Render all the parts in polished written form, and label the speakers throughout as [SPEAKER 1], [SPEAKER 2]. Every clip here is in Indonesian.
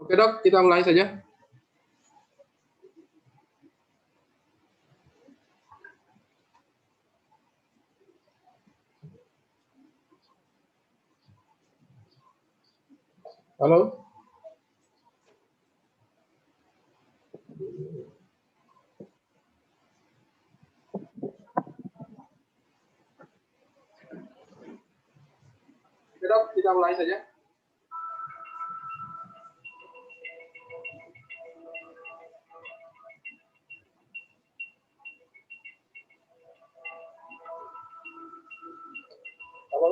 [SPEAKER 1] Oke dok, kita mulai saja. Halo. Oke dok, kita mulai saja. Halo.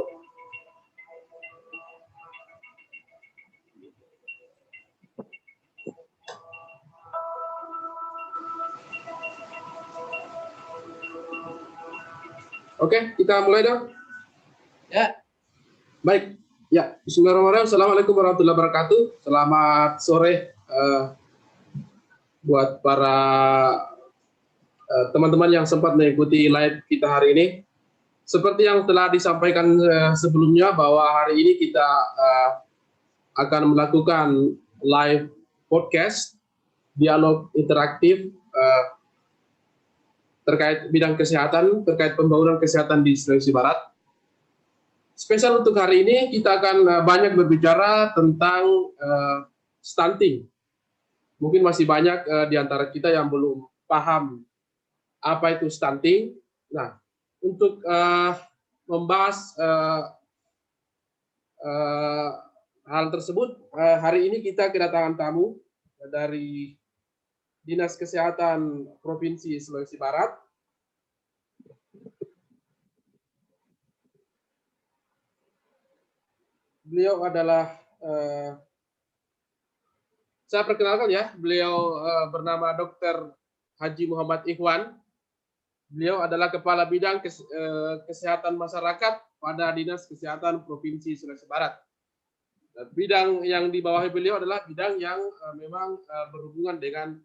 [SPEAKER 1] Oke, kita mulai dong.
[SPEAKER 2] Ya.
[SPEAKER 1] Baik. Ya, bismillahirrahmanirrahim. Assalamualaikum warahmatullahi wabarakatuh. Selamat sore buat para teman-teman yang sempat mengikuti live kita hari ini. Seperti yang telah disampaikan sebelumnya bahwa hari ini kita akan melakukan live podcast dialog interaktif terkait bidang kesehatan, terkait pembangunan kesehatan di Sulawesi Barat. Spesial untuk hari ini kita akan banyak berbicara tentang stunting. Mungkin masih banyak di antara kita yang belum paham apa itu stunting. Nah, untuk membahas hal tersebut, hari ini kita kedatangan tamu dari Dinas Kesehatan Provinsi Sulawesi Barat. Beliau adalah, saya perkenalkan ya, beliau bernama Dr. Haji Muhammad Ikhwan. Beliau adalah Kepala Bidang Kesehatan Masyarakat pada Dinas Kesehatan Provinsi Sulawesi Barat. Bidang yang dibawahi beliau adalah bidang yang memang berhubungan dengan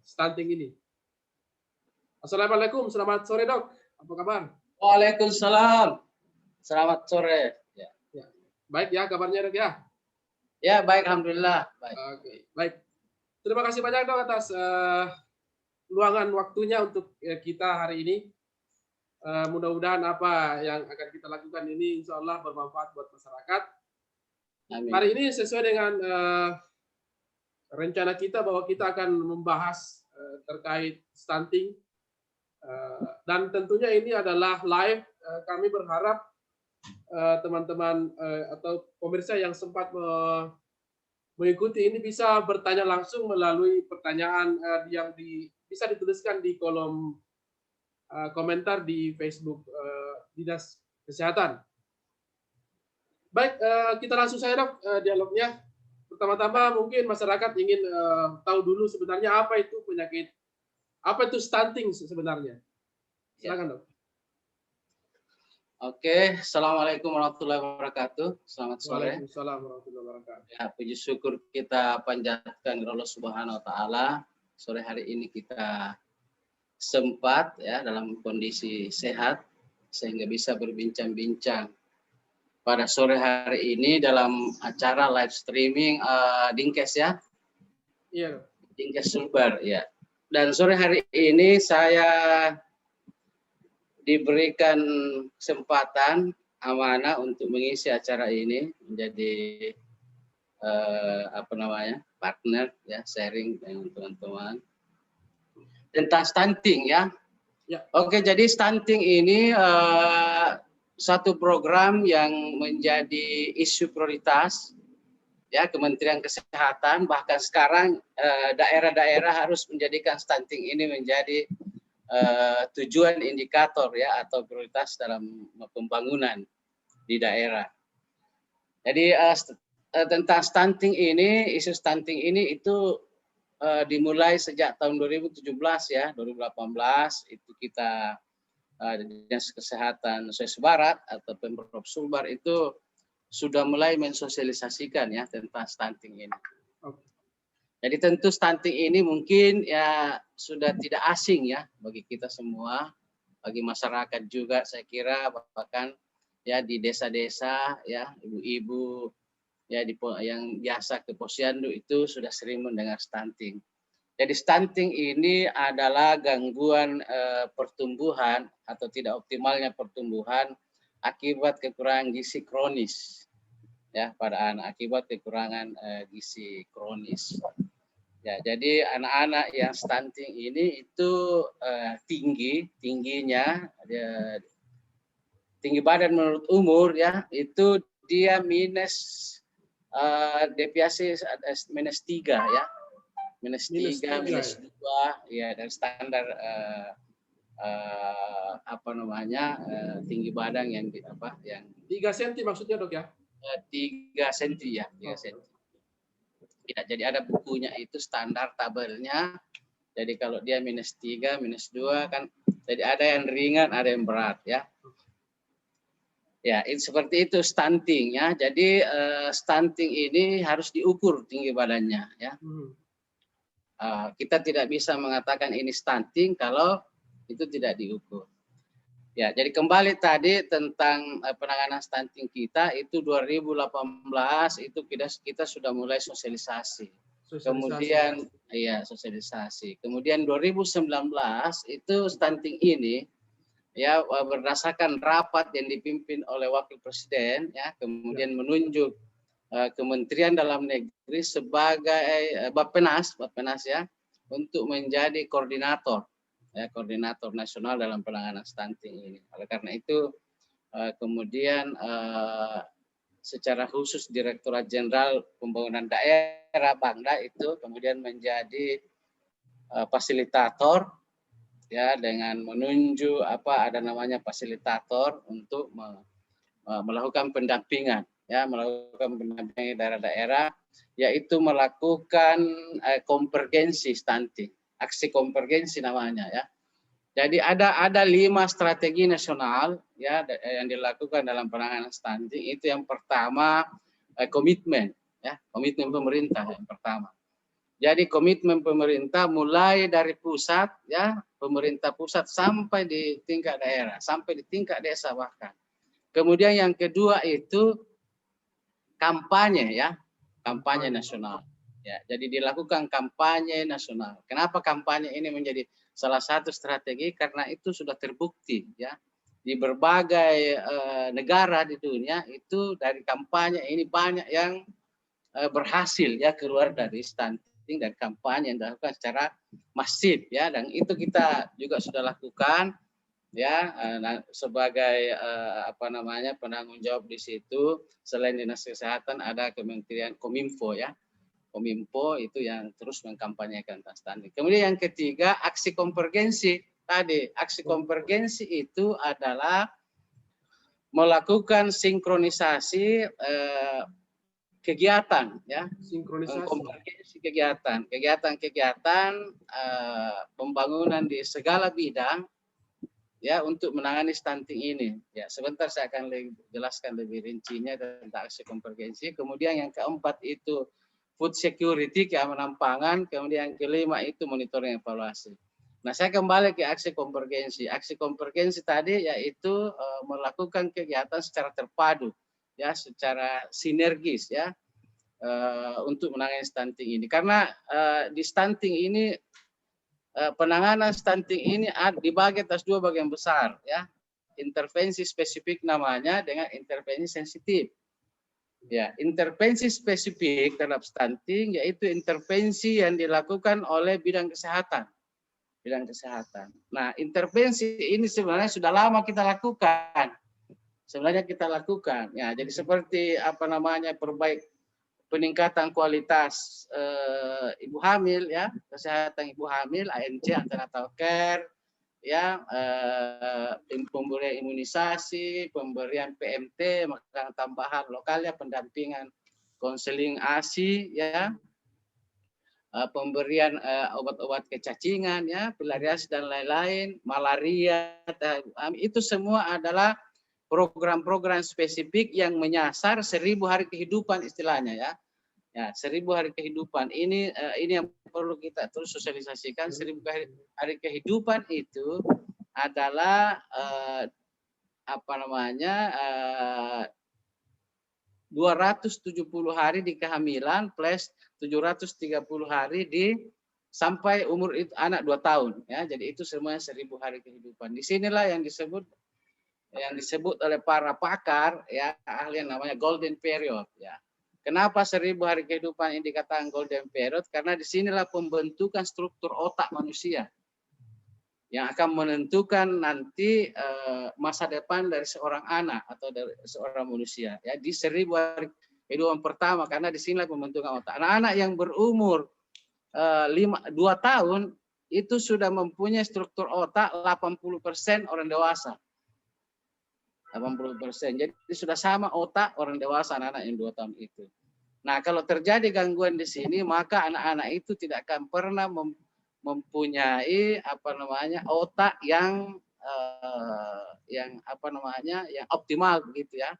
[SPEAKER 1] stunting ini. Assalamualaikum, selamat sore dok. Apa kabar?
[SPEAKER 2] Waalaikumsalam. Selamat sore.
[SPEAKER 1] Ya. Baik ya kabarnya dok ya?
[SPEAKER 2] Ya baik, alhamdulillah. Baik.
[SPEAKER 1] Oke, baik. Terima kasih banyak dok atas luangan waktunya untuk kita hari ini. Mudah-mudahan apa yang akan kita lakukan ini insya Allah bermanfaat buat masyarakat. Amin. Hari ini sesuai dengan rencana kita bahwa kita akan membahas terkait stunting. Dan tentunya ini adalah live. Kami berharap teman-teman atau pemirsa yang sempat mengikuti ini bisa bertanya langsung melalui pertanyaan yang bisa dituliskan di kolom komentar di Facebook Dinas Kesehatan. Baik, kita langsung saja dok dialognya. Pertama-tama mungkin masyarakat ingin tahu dulu sebenarnya apa itu penyakit, apa itu stunting sebenarnya. Silakan dok.
[SPEAKER 2] Oke, assalamualaikum warahmatullahi wabarakatuh. Selamat sore.
[SPEAKER 1] Waalaikumsalam warahmatullahi wabarakatuh.
[SPEAKER 2] Ya, puji syukur kita panjatkan kepada Allah Subhanahu Wa Taala. Sore hari ini kita sempat ya dalam kondisi sehat sehingga bisa berbincang-bincang pada sore hari ini dalam acara live streaming Dinkes ya.
[SPEAKER 1] Iya.
[SPEAKER 2] Dinkes Sulbar ya. Dan sore hari ini saya diberikan kesempatan amanah untuk mengisi acara ini menjadi partner ya, sharing dengan teman-teman tentang stunting ya. Oke, jadi stunting ini satu program yang menjadi isu prioritas ya Kementerian Kesehatan, bahkan sekarang daerah-daerah harus menjadikan stunting ini menjadi tujuan indikator ya atau prioritas dalam pembangunan di daerah. Jadi tentang stunting ini, isu stunting ini itu dimulai sejak tahun 2017 ya, 2018 itu kita Dinas Kesehatan Sulawesi Barat atau Pemprov Sulbar itu sudah mulai mensosialisasikan ya tentang stunting ini. Jadi tentu stunting ini mungkin ya sudah tidak asing ya bagi kita semua, bagi masyarakat juga saya kira, bahkan ya di desa-desa ya ibu-ibu ya yang biasa ke posyandu itu sudah sering mendengar stunting. Jadi stunting ini adalah gangguan pertumbuhan atau tidak optimalnya pertumbuhan akibat kekurangan gizi kronis ya pada anak, akibat kekurangan gizi kronis. Ya, jadi anak-anak yang stunting ini itu tingginya tinggi badan menurut umur ya itu dia deviasi -3 ya. -3, -2 ya dari standar tinggi badan yang
[SPEAKER 1] 3 cm maksudnya dok ya?
[SPEAKER 2] 3 cm ya, 3 cm. Ya, jadi ada bukunya itu standar tabelnya. Jadi kalau dia -3, -2 kan, jadi ada yang ringan, ada yang berat ya. Ya, seperti itu stunting ya. Jadi stunting ini harus diukur tinggi badannya ya. Kita tidak bisa mengatakan ini stunting kalau itu tidak diukur. Ya, jadi kembali tadi tentang penanganan stunting kita itu 2018 itu kita sudah mulai sosialisasi. Kemudian ya sosialisasi. Kemudian 2019 itu stunting ini ya berdasarkan rapat yang dipimpin oleh Wakil Presiden ya, kemudian menunjuk Kementerian Dalam Negeri sebagai Bappenas ya untuk menjadi koordinator nasional dalam penanganan stunting ini. Oleh karena itu kemudian secara khusus Direktorat Jenderal Pembangunan Daerah Bangda itu kemudian menjadi fasilitator ya dengan menunjuk ada namanya fasilitator untuk melakukan pendampingan daerah-daerah, yaitu melakukan konvergensi stunting, aksi konvergensi namanya ya. Jadi ada 5 strategi nasional ya yang dilakukan dalam penanganan stunting. Itu yang pertama komitmen pemerintah yang pertama. Jadi komitmen pemerintah mulai dari pusat ya, pemerintah pusat sampai di tingkat daerah, sampai di tingkat desa bahkan. Kemudian yang kedua itu kampanye ya, kampanye nasional. Ya, jadi dilakukan kampanye nasional. Kenapa kampanye ini menjadi salah satu strategi? Karena itu sudah terbukti ya di berbagai negara di dunia itu dari kampanye ini banyak yang berhasil ya keluar dari stunting dan kampanye yang dilakukan secara masif ya, dan itu kita juga sudah lakukan ya sebagai penanggung jawab di situ. Selain Dinas Kesehatan ada Kementerian Kominfo ya. Kominfo itu yang terus mengkampanyekan tentang stunting. Kemudian yang ketiga aksi konvergensi tadi. Aksi konvergensi itu adalah melakukan sinkronisasi kegiatan ya, konvergensi kegiatan pembangunan di segala bidang ya untuk menangani stunting ini. Ya, sebentar saya akan jelaskan lebih rincinya tentang aksi konvergensi. Kemudian yang keempat itu food security, keamanan pangan. Kemudian yang kelima itu monitoring evaluasi. Nah, saya kembali ke aksi konvergensi. Aksi konvergensi tadi yaitu melakukan kegiatan secara terpadu ya, secara sinergis ya untuk menangani stunting ini. Karena di stunting ini penanganan stunting ini dibagi atas 2 bagian besar ya. Intervensi spesifik namanya dengan intervensi sensitif. Ya, intervensi spesifik terhadap stunting yaitu intervensi yang dilakukan oleh bidang kesehatan. Nah, intervensi ini sebenarnya sudah lama kita lakukan. Ya, jadi seperti peningkatan kualitas ibu hamil ya, kesehatan ibu hamil, ANC antenatal care ya, pemberian imunisasi, pemberian PMT, makanan tambahan lokal ya, pendampingan konseling ASI ya, pemberian obat-obat kecacingan ya, filariasi dan lain-lain, malaria, itu semua adalah program-program spesifik yang menyasar 1000 hari kehidupan istilahnya ya. Ya, 1000 hari kehidupan ini yang perlu kita terus sosialisasikan. 1000 hari kehidupan itu adalah 2 270 hari di kehamilan plus 730 hari di sampai umur itu anak 2 tahun ya. Jadi itu semuanya 1000 hari kehidupan. Disinilah yang disebut oleh para pakar ya, ahli yang namanya golden period ya. Kenapa 1000 hari kehidupan ini dikatakan golden period? Karena disinilah pembentukan struktur otak manusia yang akan menentukan nanti masa depan dari seorang anak atau dari seorang manusia ya, di 1000 hari kehidupan pertama, karena disinilah pembentukan otak. Anak-anak yang berumur 2 tahun itu sudah mempunyai struktur otak 80% orang dewasa. 80%. Jadi sudah sama otak orang dewasa anak-anak yang 2 tahun itu. Nah, kalau terjadi gangguan di sini, maka anak-anak itu tidak akan pernah mempunyai otak yang optimal begitu ya.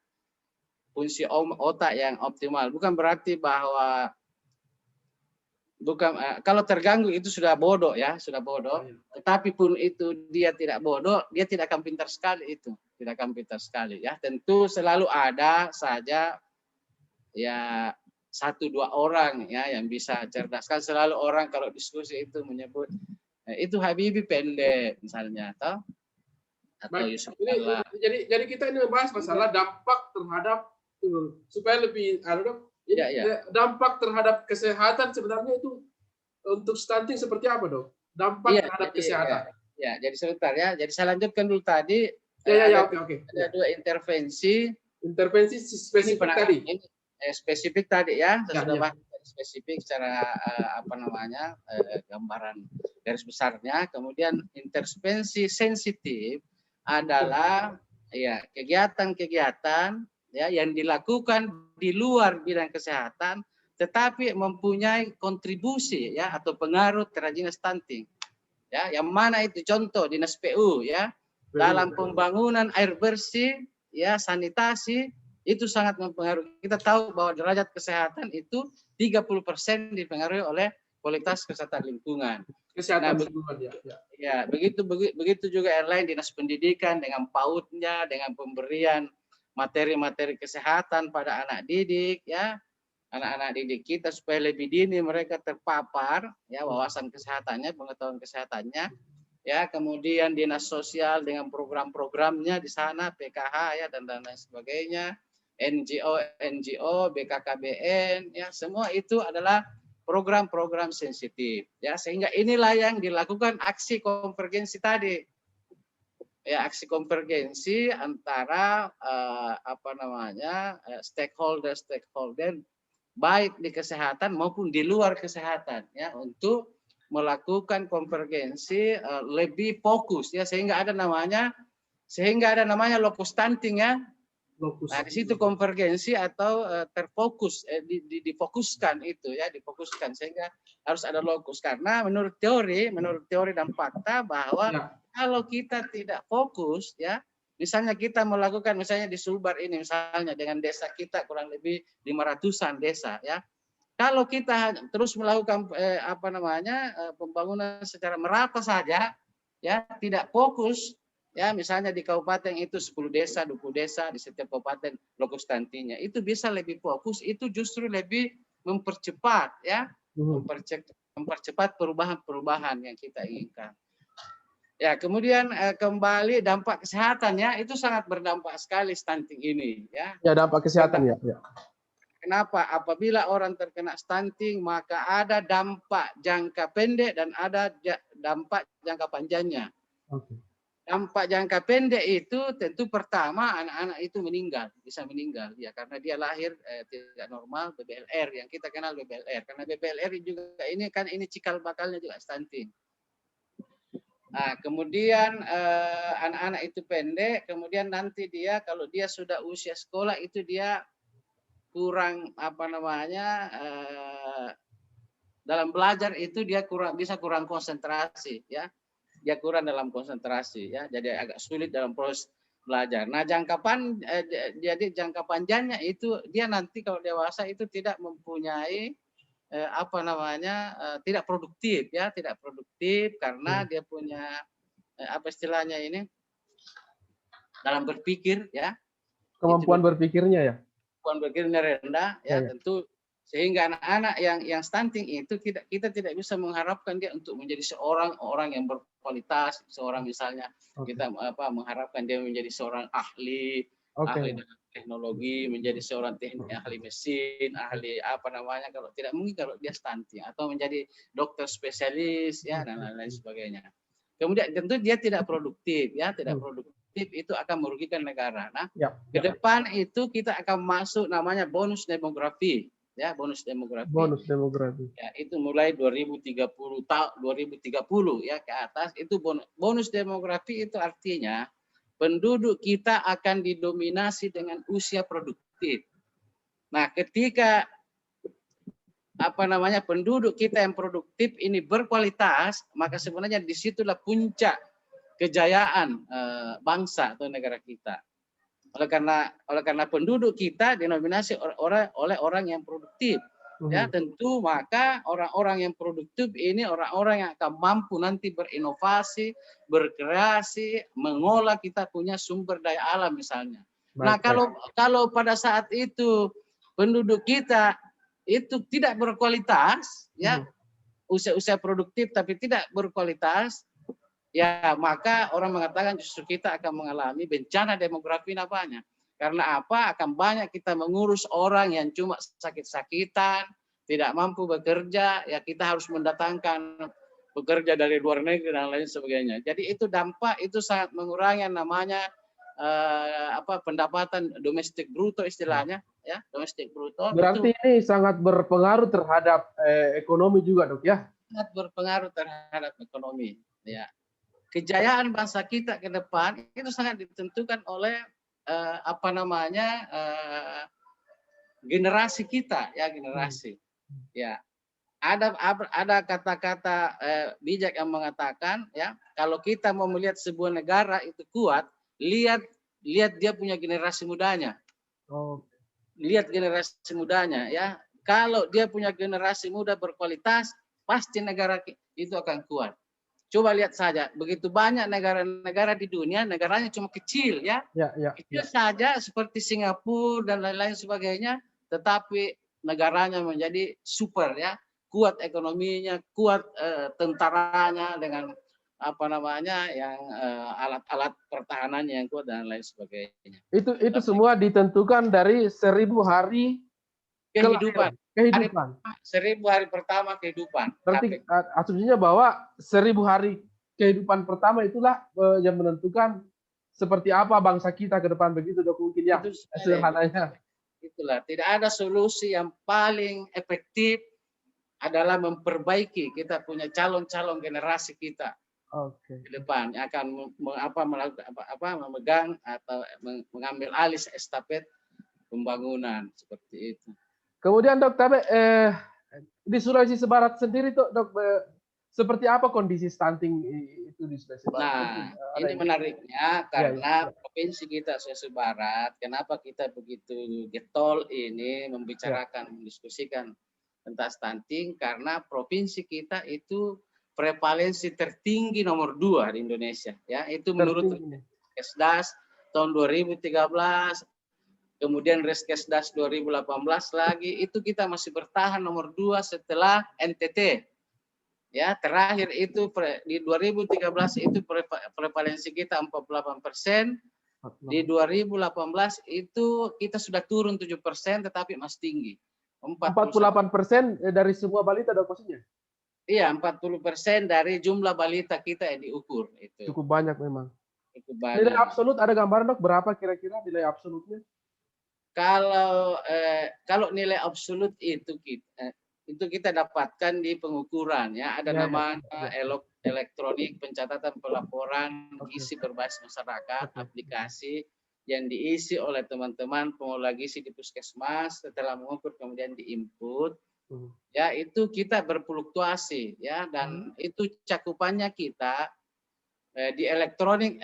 [SPEAKER 2] Fungsi otak yang optimal. Bukan berarti bahwa kalau terganggu itu sudah bodoh ya, sudah bodoh. Tetapi pun itu dia tidak bodoh, dia tidak akan pintar sekali itu, tidak akan pintar sekali ya. Tentu selalu ada saja ya 1-2 orang ya yang bisa cerdas. Kan selalu orang kalau diskusi itu menyebut itu Habibie pendek misalnya atau Yusuf Kalla.
[SPEAKER 1] Jadi kita ini membahas masalah dampak terhadap supaya lebih dampak terhadap kesehatan sebenarnya itu untuk stunting seperti apa, Dok? Dampak terhadap kesehatan.
[SPEAKER 2] Ya, jadi sebentar ya. Jadi saya lanjutkan dulu tadi.
[SPEAKER 1] Oke.
[SPEAKER 2] Ada 2 intervensi
[SPEAKER 1] spesifik tadi.
[SPEAKER 2] Spesifik tadi ya. Saya sudah bahas spesifik secara gambaran garis besarnya. Kemudian intervensi sensitif adalah ya kegiatan-kegiatan ya yang dilakukan di luar bidang kesehatan tetapi mempunyai kontribusi ya atau pengaruh terhadap stunting. Ya, yang mana itu contoh Dinas PU ya. Dalam pembangunan air bersih ya, sanitasi itu sangat mempengaruhi. Kita tahu bahwa derajat kesehatan itu 30% dipengaruhi oleh kualitas kesehatan lingkungan. Begitu juga yang lain, Dinas Pendidikan dengan PAUD-nya, dengan pemberian materi-materi kesehatan pada anak didik ya. Anak-anak didik kita supaya lebih dini mereka terpapar ya wawasan kesehatannya, pengetahuan kesehatannya. Ya, kemudian Dinas Sosial dengan program-programnya di sana, PKH ya dan lain sebagainya, NGO, BKKBN ya, semua itu adalah program-program sensitif ya, sehingga inilah yang dilakukan aksi konvergensi tadi. Ya, aksi konvergensi antara stakeholder baik di kesehatan maupun di luar kesehatan ya, untuk melakukan konvergensi lebih fokus ya, sehingga ada namanya lokus stunting ya. Nah, di situ konvergensi atau terfokus difokuskan itu ya, difokuskan sehingga harus ada lokus, karena menurut teori dan fakta bahwa kalau kita tidak fokus ya, misalnya kita melakukan misalnya di Sulbar ini misalnya dengan desa kita kurang lebih 500-an desa ya. Kalau kita terus melakukan pembangunan secara merata saja ya, tidak fokus ya, misalnya di kabupaten itu 10 desa, 20 desa di setiap kabupaten lokus stuntingnya, itu bisa lebih fokus, itu justru lebih mempercepat ya, mempercepat perubahan-perubahan yang kita inginkan. Ya, kemudian kembali dampak kesehatan ya, itu sangat berdampak sekali stunting ini ya.
[SPEAKER 1] Ya, dampak kesehatan ya.
[SPEAKER 2] Kenapa? Apabila orang terkena stunting, maka ada dampak jangka pendek dan ada dampak jangka panjangnya. Dampak jangka pendek itu tentu pertama anak-anak itu bisa meninggal ya, karena dia lahir tidak normal, BBLR yang kita kenal BBLR. Karena BBLR juga ini cikal bakalnya juga stunting. Nah, kemudian anak-anak itu pendek, kemudian nanti dia kalau dia sudah usia sekolah itu dia kurang dalam belajar itu dia kurang konsentrasi ya. Dia kurang dalam konsentrasi ya, jadi agak sulit dalam proses belajar. Nah, jangka panjangnya itu dia nanti kalau dewasa itu tidak mempunyai tidak produktif ya, tidak produktif karena dia punya istilahnya ini dalam berpikir ya.
[SPEAKER 1] Kemampuan berpikirnya ya.
[SPEAKER 2] kemampuan berpikirnya rendah, ya tentu sehingga anak-anak yang stunting itu kita tidak bisa mengharapkan dia untuk menjadi seorang orang yang berkualitas, seorang misalnya kita mengharapkan dia menjadi seorang ahli dalam teknologi, menjadi seorang ahli mesin, ahli apa namanya, kalau tidak mungkin kalau dia stunting, atau menjadi dokter spesialis ya dan lain-lain sebagainya. Kemudian tentu dia tidak produktif ya, tidak produktif itu akan merugikan negara. Nah, ke depan itu kita akan masuk namanya bonus demografi. Ya, bonus demografi.
[SPEAKER 3] Bonus demografi.
[SPEAKER 2] Ya, itu mulai 2030 ya ke atas itu bonus demografi itu artinya penduduk kita akan didominasi dengan usia produktif. Nah, ketika penduduk kita yang produktif ini berkualitas, maka sebenarnya disitulah puncak kejayaan bangsa atau negara kita. Oleh karena penduduk kita dinominasi oleh orang yang produktif, ya tentu maka orang-orang yang produktif ini orang-orang yang akan mampu nanti berinovasi, berkreasi, mengolah kita punya sumber daya alam misalnya. Nah, kalau pada saat itu penduduk kita itu tidak berkualitas, ya usia produktif tapi tidak berkualitas, ya maka orang mengatakan justru kita akan mengalami bencana demografi namanya. Karena apa? Akan banyak kita mengurus orang yang cuma sakit-sakitan, tidak mampu bekerja, ya kita harus mendatangkan bekerja dari luar negeri dan lain sebagainya. Jadi itu dampak itu sangat mengurangi yang namanya pendapatan domestik bruto istilahnya, ya domestik bruto.
[SPEAKER 3] Berarti ini sangat berpengaruh terhadap ekonomi juga, Dok, ya?
[SPEAKER 2] Sangat berpengaruh terhadap ekonomi, ya. Kejayaan bangsa kita ke depan itu sangat ditentukan oleh generasi kita, ya generasi. Ya, ada kata-kata bijak yang mengatakan, ya kalau kita mau melihat sebuah negara itu kuat, lihat dia punya generasi mudanya. Lihat generasi mudanya, ya. Kalau dia punya generasi muda berkualitas, pasti negara itu akan kuat. Coba lihat saja, begitu banyak negara-negara di dunia, negaranya cuma kecil, ya. Kecil saja seperti Singapura dan lain-lain sebagainya, tetapi negaranya menjadi super, ya. Kuat ekonominya, kuat tentaranya dengan yang alat-alat pertahanannya yang kuat dan lain sebagainya.
[SPEAKER 3] Itu semua ditentukan dari 1000 hari
[SPEAKER 2] kehidupan. 1000 hari pertama kehidupan.
[SPEAKER 3] Berarti asumsinya bahwa 1000 hari kehidupan pertama itulah yang menentukan seperti apa bangsa kita ke depan, begitu, Dok, mungkin ya sederhananya.
[SPEAKER 2] Itulah, tidak ada solusi yang paling efektif adalah memperbaiki kita punya calon-calon generasi kita ke depan yang akan memegang atau mengambil alih estafet pembangunan seperti itu.
[SPEAKER 3] Kemudian, Dok, tapi di Sulawesi Barat sendiri, Dok, seperti apa kondisi stunting itu di Sulawesi Barat?
[SPEAKER 2] Nah, ini menariknya karena provinsi kita Sulawesi Barat, kenapa kita begitu getol ini membicarakan, mendiskusikan tentang stunting, karena provinsi kita itu prevalensi tertinggi nomor 2 di Indonesia, ya. Itu menurut Kesdas tahun 2013. Kemudian Reskesdas 2018 lagi, itu kita masih bertahan nomor 2 setelah NTT. Ya, terakhir itu di 2013 itu prevalensi kita 48%. Di 2018 itu kita sudah turun 7%, tetapi masih tinggi.
[SPEAKER 3] 48% dari semua balita, Dok, maksudnya?
[SPEAKER 2] Iya, 40% dari jumlah balita kita yang diukur. Itu.
[SPEAKER 3] Cukup banyak memang.
[SPEAKER 2] Cukup banyak.
[SPEAKER 3] Nilai absolut ada gambaran, Dok, berapa kira-kira nilai absolutnya?
[SPEAKER 2] Kalau nilai absolut itu kita dapatkan di pengukuran, ya. Ada namanya elektronik pencatatan pelaporan gizi berbasis masyarakat, aplikasi yang diisi oleh teman-teman pengelola gizi di puskesmas, setelah mengukur kemudian diinput. Ya, itu kita berfluktuasi, ya, dan itu cakupannya kita di elektronik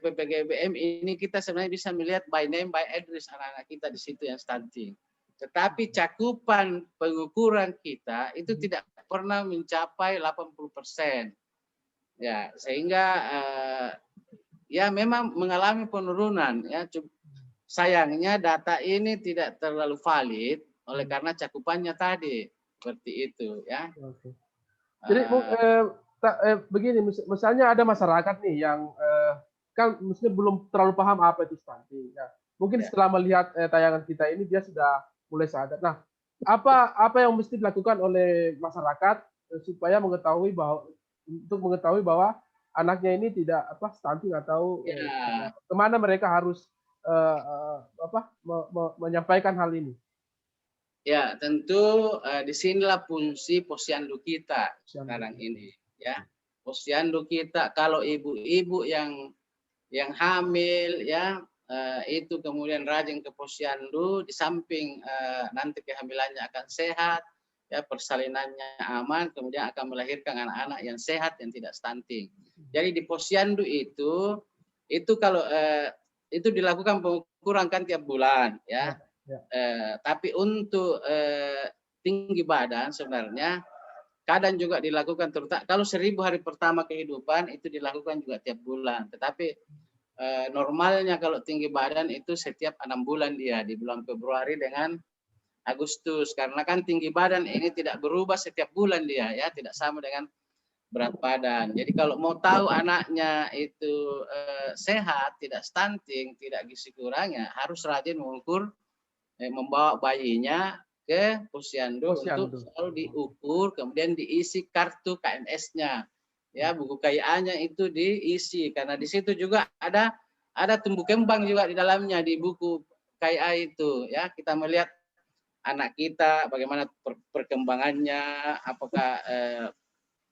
[SPEAKER 2] PPGBM ini kita sebenarnya bisa melihat by name by address anak-anak kita di situ yang stunting. Tetapi cakupan pengukuran kita itu tidak pernah mencapai 80%. Ya, sehingga ya memang mengalami penurunan, ya. sayangnya data ini tidak terlalu valid oleh karena cakupannya tadi seperti itu ya.
[SPEAKER 3] Oke. Jadi begini, misalnya ada masyarakat nih yang kan mestinya belum terlalu paham apa itu stunting. Ya. Mungkin setelah melihat tayangan kita ini dia sudah mulai sadar. Nah, apa yang mesti dilakukan oleh masyarakat supaya mengetahui bahwa anaknya ini tidak stunting atau kemana mereka harus menyampaikan hal ini?
[SPEAKER 2] Ya, tentu disinilah fungsi posyandu kita sekarang ini. Ya, posyandu kita kalau ibu-ibu yang hamil ya itu kemudian rajin ke posyandu, di samping nanti kehamilannya akan sehat, ya persalinannya aman, kemudian akan melahirkan anak-anak yang sehat yang tidak stunting. Jadi di posyandu itu kalau itu dilakukan pengukuran kan tiap bulan ya. Tapi untuk tinggi badan sebenarnya kadang juga dilakukan terutama kalau 1000 hari pertama kehidupan itu dilakukan juga tiap bulan. Tetapi normalnya kalau tinggi badan itu setiap 6 bulan dia di bulan Februari dengan Agustus, karena kan tinggi badan ini tidak berubah setiap bulan dia ya, tidak sama dengan berat badan. Jadi kalau mau tahu anaknya itu sehat, tidak stunting, tidak gizi kurang ya harus rajin mengukur, membawa bayinya ke posyandu untuk selalu diukur, kemudian diisi kartu KNS-nya. Ya, buku KIA-nya itu diisi karena di situ juga ada tumbuh kembang juga di dalamnya di buku KIA itu ya. Kita melihat anak kita bagaimana perkembangannya, apakah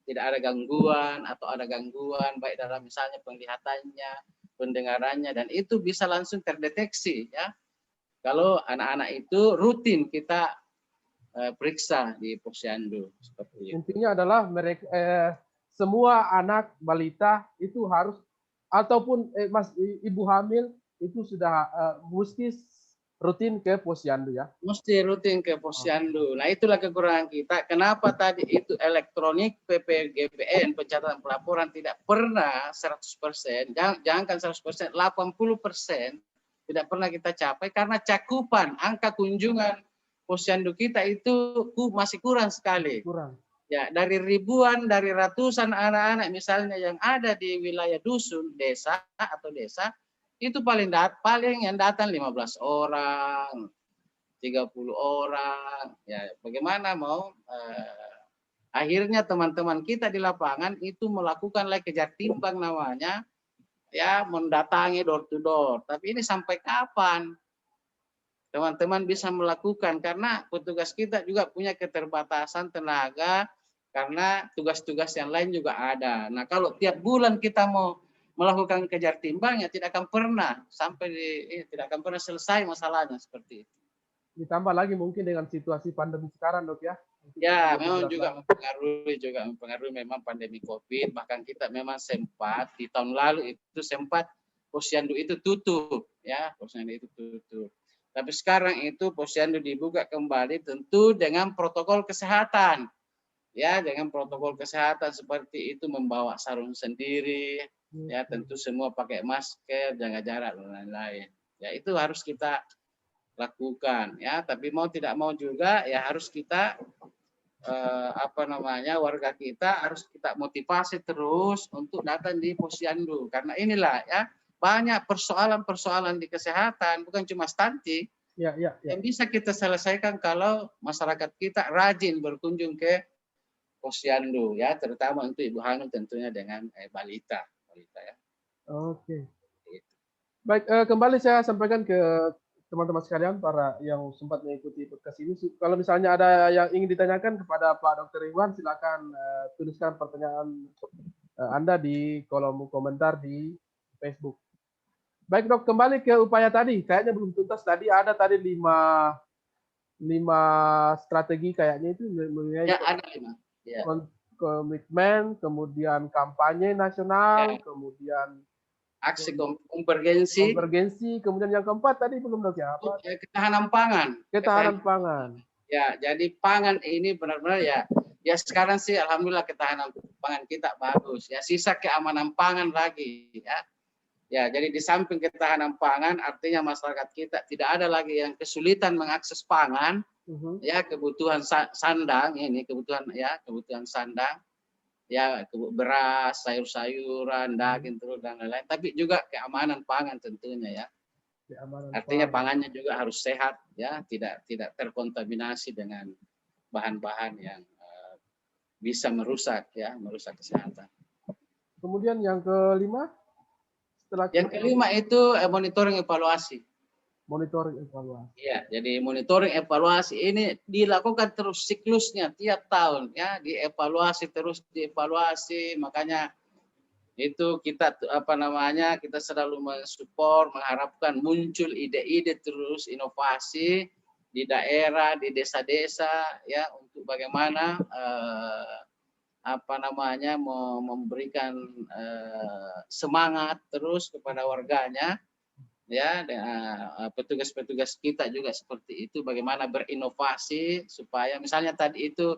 [SPEAKER 2] tidak ada gangguan atau ada gangguan baik dalam misalnya penglihatannya, pendengarannya, dan itu bisa langsung terdeteksi ya. Kalau anak-anak itu rutin kita periksa di posyandu seperti itu.
[SPEAKER 3] Intinya adalah mereka semua anak balita itu harus ataupun ibu hamil itu sudah mesti rutin ke posyandu ya.
[SPEAKER 2] Mesti rutin ke posyandu. Nah, itulah kekurangan kita. Kenapa tadi itu elektronik PPGBN pencatatan pelaporan tidak pernah 100%, jangankan 100%, 80% tidak pernah kita capai karena cakupan angka kunjungan posyandu kita itu masih kurang sekali.
[SPEAKER 3] Kurang.
[SPEAKER 2] Ya, dari ribuan, dari ratusan anak-anak misalnya yang ada di wilayah dusun, desa atau desa, itu paling yang datang 15 orang, 30 orang. Ya, bagaimana mau akhirnya teman-teman kita di lapangan itu melakukan kejar timbang namanya, ya mendatangi door to door. Tapi ini sampai kapan teman-teman bisa melakukan, karena petugas kita juga punya keterbatasan tenaga karena tugas-tugas yang lain juga ada. Nah, kalau tiap bulan kita mau melakukan kejar timbang ya tidak akan pernah tidak akan pernah selesai masalahnya seperti itu.
[SPEAKER 3] Ditambah lagi mungkin dengan situasi pandemi sekarang, Dok ya.
[SPEAKER 2] Ya, memang juga mempengaruhi memang pandemi Covid, bahkan kita memang sempat di tahun lalu itu sempat posyandu itu tutup ya, posyandu itu tutup. Tapi sekarang itu posyandu dibuka kembali tentu dengan protokol kesehatan. Ya, dengan protokol kesehatan seperti itu, membawa sarung sendiri, ya tentu semua pakai masker, jaga jarak dan lain-lain. Ya, itu harus kita lakukan ya, tapi mau tidak mau juga ya harus kita warga kita harus kita motivasi terus untuk datang di posyandu, karena inilah ya banyak persoalan-persoalan di kesehatan, bukan cuma stunting yang bisa kita selesaikan kalau masyarakat kita rajin berkunjung ke posyandu ya, terutama untuk ibu hamil tentunya dengan balita ya.
[SPEAKER 3] Oke. Baik, kembali saya sampaikan ke teman-teman sekalian para yang sempat mengikuti podcast ini. Kalau misalnya ada yang ingin ditanyakan kepada Pak Dr. Iwan, silakan tuliskan pertanyaan Anda di kolom komentar di Facebook. Baik, Dok, kembali ke upaya tadi. Kayaknya belum tuntas tadi, ada tadi 5 strategi kayaknya itu mengenai
[SPEAKER 2] ya, ada 5. Ya.
[SPEAKER 3] Komitmen, kemudian kampanye nasional, kemudian
[SPEAKER 2] aksi konvergensi,
[SPEAKER 3] kemudian yang keempat tadi belum, Dok ya, apa?
[SPEAKER 2] Ketahanan pangan.
[SPEAKER 3] Ketahanan pangan.
[SPEAKER 2] Ya, jadi pangan ini benar-benar ya sekarang sih alhamdulillah ketahanan pangan kita bagus. Ya, sisa keamanan pangan lagi ya. Ya, jadi di samping ketahanan pangan, artinya masyarakat kita tidak ada lagi yang kesulitan mengakses pangan, ya kebutuhan sandang ini, kebutuhan sandang, ya beras, sayur-sayuran, daging, telur dan lain-lain. Tapi juga keamanan pangan tentunya ya. Artinya pangannya juga harus sehat, ya, tidak terkontaminasi dengan bahan-bahan yang bisa merusak kesehatan.
[SPEAKER 3] Kemudian yang kelima,
[SPEAKER 2] yang kelima itu monitoring evaluasi.
[SPEAKER 3] Monitoring evaluasi.
[SPEAKER 2] Ya, jadi monitoring evaluasi ini dilakukan terus siklusnya tiap tahun, ya, dievaluasi terus dievaluasi. Makanya itu kita kita selalu mensupport, mengharapkan muncul ide-ide terus inovasi di daerah, di desa-desa, ya, untuk bagaimana memberikan semangat terus kepada warganya, ya, petugas-petugas kita juga seperti itu, bagaimana berinovasi supaya misalnya tadi itu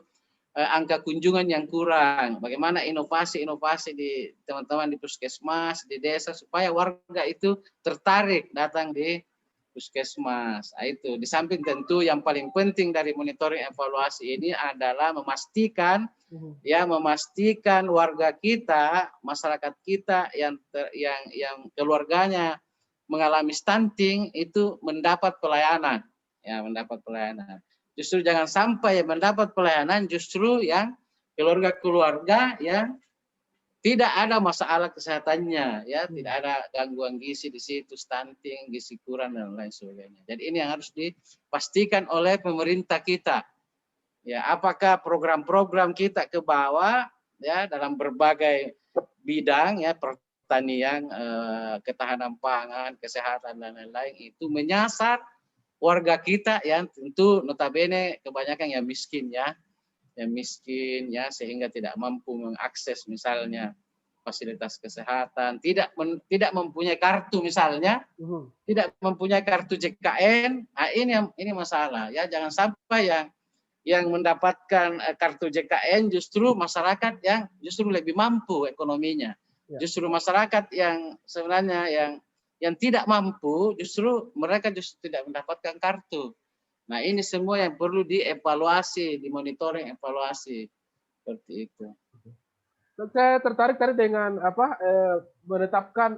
[SPEAKER 2] angka kunjungan yang kurang, bagaimana inovasi-inovasi di teman-teman di puskesmas, di desa, supaya warga itu tertarik datang di puskesmas. Nah, itu di samping tentu yang paling penting dari monitoring evaluasi ini adalah memastikan warga kita, masyarakat kita yang keluarganya mengalami stunting itu mendapat pelayanan, ya, mendapat pelayanan. Justru jangan sampai mendapat pelayanan justru yang keluarga-keluarga yang tidak ada masalah kesehatannya, ya, tidak ada gangguan gizi di situ, stunting, gizi kurang dan lain sebagainya. Jadi ini yang harus dipastikan oleh pemerintah kita. Ya, apakah program-program kita ke bawah, ya, dalam berbagai bidang, ya, pertanian, ketahanan pangan, kesehatan dan lain-lain itu menyasar warga kita yang tentu notabene kebanyakan yang miskin, ya, sehingga tidak mampu mengakses misalnya fasilitas kesehatan, tidak mempunyai kartu misalnya, tidak mempunyai kartu JKN. Nah, ini masalah, ya, jangan sampai yang mendapatkan kartu JKN justru masyarakat yang justru lebih mampu ekonominya, justru masyarakat yang sebenarnya yang tidak mampu, justru mereka tidak mendapatkan kartu. Nah, ini semua yang perlu dievaluasi, dimonitoring evaluasi seperti itu.
[SPEAKER 3] Saya tertarik tadi dengan menetapkan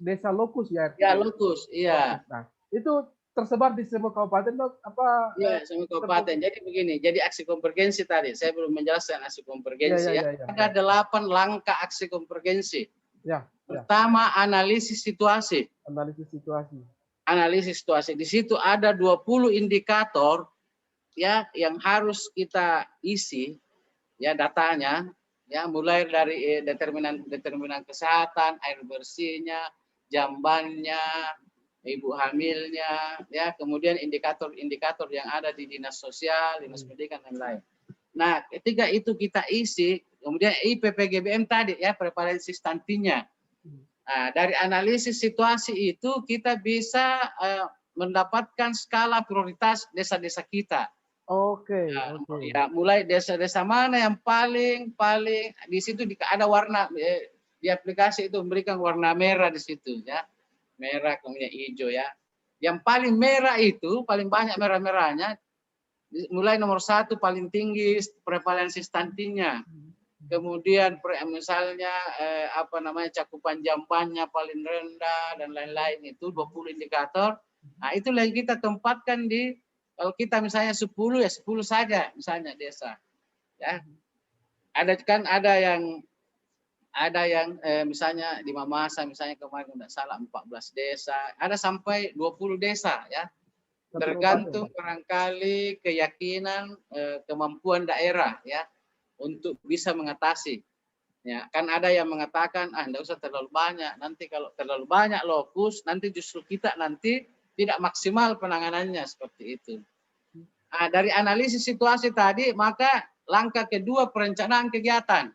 [SPEAKER 3] desa lokus, ya.
[SPEAKER 2] Ya, lokus, iya.
[SPEAKER 3] Nah, itu tersebar di semua kabupaten,
[SPEAKER 2] Ya, semua kabupaten. Jadi begini, jadi aksi konvergensi tadi saya belum menjelaskan aksi konvergensi, ya. Ada 8 langkah aksi konvergensi.
[SPEAKER 3] Ya.
[SPEAKER 2] Pertama, analisis situasi. Analisis situasi. Di situ ada 20 indikator, ya, yang harus kita isi, ya, datanya, ya, mulai dari determinan kesehatan, air bersihnya, jambannya, ibu hamilnya, ya, kemudian indikator-indikator yang ada di dinas sosial, dinas pendidikan dan lain. Nah, ketika itu kita isi, kemudian IPPGBM tadi, ya, prevalensi stuntingnya. Nah, dari analisis situasi itu kita bisa mendapatkan skala prioritas desa-desa kita.
[SPEAKER 3] Oke.
[SPEAKER 2] Ya, mulai desa-desa mana yang paling di situ ada warna di aplikasi itu memberikan warna merah di situ, ya, merah kemudian hijau, ya. Yang paling merah itu paling banyak merah-merahnya, mulai nomor 1 paling tinggi prevalensi stuntingnya. Kemudian misalnya cakupan jambannya paling rendah dan lain-lain, itu 20 indikator. Nah, itulah yang kita tempatkan kalau kita misalnya 10, ya 10 saja misalnya desa. Ya. Ada yang misalnya di Mamasa misalnya kemarin tidak salah 14 desa, ada sampai 20 desa, ya. Tergantung barangkali keyakinan kemampuan daerah, ya, untuk bisa mengatasi. Ya, kan ada yang mengatakan enggak usah terlalu banyak, nanti kalau terlalu banyak lokus nanti justru kita nanti tidak maksimal penanganannya, seperti itu. Nah, dari analisis situasi tadi, maka langkah kedua perencanaan kegiatan.